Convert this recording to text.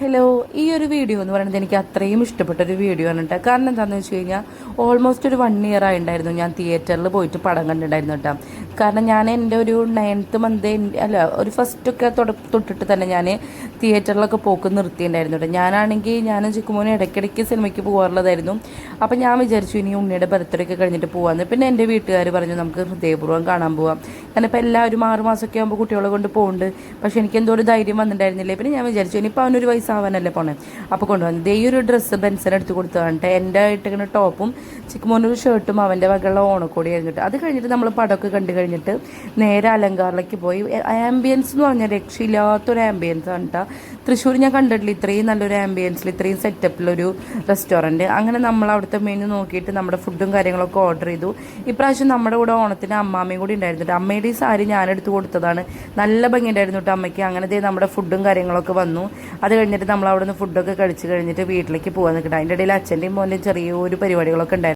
Hello, ഈ ഒരു video എന്ന് പറയുന്നത് എനിക്ക് അത്രയും ഇഷ്ടപ്പെട്ട ഒരു വീഡിയോ ആണ് കേട്ടോ. കാരണം എന്താണെന്ന് വെച്ച് കഴിഞ്ഞാൽ ഓൾമോസ്റ്റ് ഒരു 1 ഇയർ ആയിട്ടുണ്ടായിരുന്നു ഞാൻ തിയേറ്ററിൽ പോയിട്ട് പടം കണ്ടിട്ടുണ്ടായിരുന്നു കേട്ടോ. കാരണം ഞാൻ എൻ്റെ ഒരു 9th മന്ത് അല്ല ഒരു ഫസ്റ്റൊക്കെ തൊട്ടിട്ട് തന്നെ ഞാൻ തിയേറ്ററിലൊക്കെ പോക്ക് നിർത്തിയിട്ടുണ്ടായിരുന്നു കേട്ടോ. ഞാനും ചിക്കുമോനും ഇടയ്ക്കിടയ്ക്ക് സിനിമയ്ക്ക് പോകാറുള്ളതായിരുന്നു. അപ്പം ഞാൻ വിചാരിച്ചു ഇനി ഉണ്ണിയുടെ ബർത്ത്ഡേ ഒക്കെ കഴിഞ്ഞിട്ട് പോകാമെന്ന്. പിന്നെ എൻ്റെ വീട്ടുകാർ പറഞ്ഞു നമുക്ക് ഹൃദയപൂർവ്വം കാണാൻ പോവാം. ഞാനിപ്പോൾ എല്ലാവരും 6 മാസമൊക്കെ ആകുമ്പോൾ കുട്ടികളെ കൊണ്ട് പോകുന്നുണ്ട്. പക്ഷേ എനിക്ക് എന്തോ ഒരു ധൈര്യം വന്നിട്ടുണ്ടായിരുന്നില്ലേ. പിന്നെ ഞാൻ വിചാരിച്ചു ഇനിയിപ്പോൾ അവനൊരു വയസ്സാവാനല്ലേ പോണേ, അപ്പോൾ കൊണ്ടുവന്നത് ഈ ഒരു ഡ്രസ്സ് ബെൻസൻ എടുത്ത് കൊടുത്തതാണ്. എൻ്റെ ആയിട്ടിങ്ങനെ ടോപ്പും ചിക്കുമോനൊരു ഷർട്ടും അവൻ്റെ വകയുള്ള ഓണക്കോടി കഴിഞ്ഞിട്ട് അത് കഴിഞ്ഞിട്ട് നമ്മൾ പടമൊക്കെ കണ്ടു കഴിഞ്ഞിട്ട് നേരെ അലങ്കാറിലേക്ക് പോയി. ആംബിയൻസ് എന്ന് പറഞ്ഞാൽ രക്ഷയില്ലാത്തൊരു ആംബിയൻസ് ആണ് കേട്ടോ. തൃശ്ശൂർ ഞാൻ കണ്ടിട്ടില്ല ഇത്രയും നല്ലൊരു ആംബിയൻസിൽ ഇത്രയും സെറ്റപ്പിലൊരു റെസ്റ്റോറൻറ്റ്. അങ്ങനെ നമ്മൾ അവിടുത്തെ മെനു നോക്കിയിട്ട് നമ്മുടെ ഫുഡും കാര്യങ്ങളൊക്കെ ഓർഡർ ചെയ്തു. ഇപ്രാവശ്യം നമ്മുടെ കൂടെ ഓണത്തിന് അമ്മാമ്മയും കൂടി ഉണ്ടായിരുന്നു. അമ്മയുടെ ഈ സാരി ഞാനെടുത്ത് കൊടുത്തതാണ്. നല്ല ഭംഗിയുണ്ടായിരുന്നു കേട്ടോ അമ്മയ്ക്ക്. അങ്ങനെ നമ്മുടെ ഫുഡും കാര്യങ്ങളൊക്കെ വന്നു. അത് കഴിഞ്ഞിട്ട് നമ്മൾ അവിടെ നിന്ന് ഫുഡൊക്കെ കഴിച്ച് കഴിഞ്ഞിട്ട് വീട്ടിലേക്ക് പോകാൻ നിൽക്കട്ടെ. അതിൻ്റെ ഇടയിൽ അച്ഛൻ്റെയും മോൻ്റെയും ചെറിയൊരു പരിപാടികളൊക്കെ ഉണ്ടായിരുന്നു.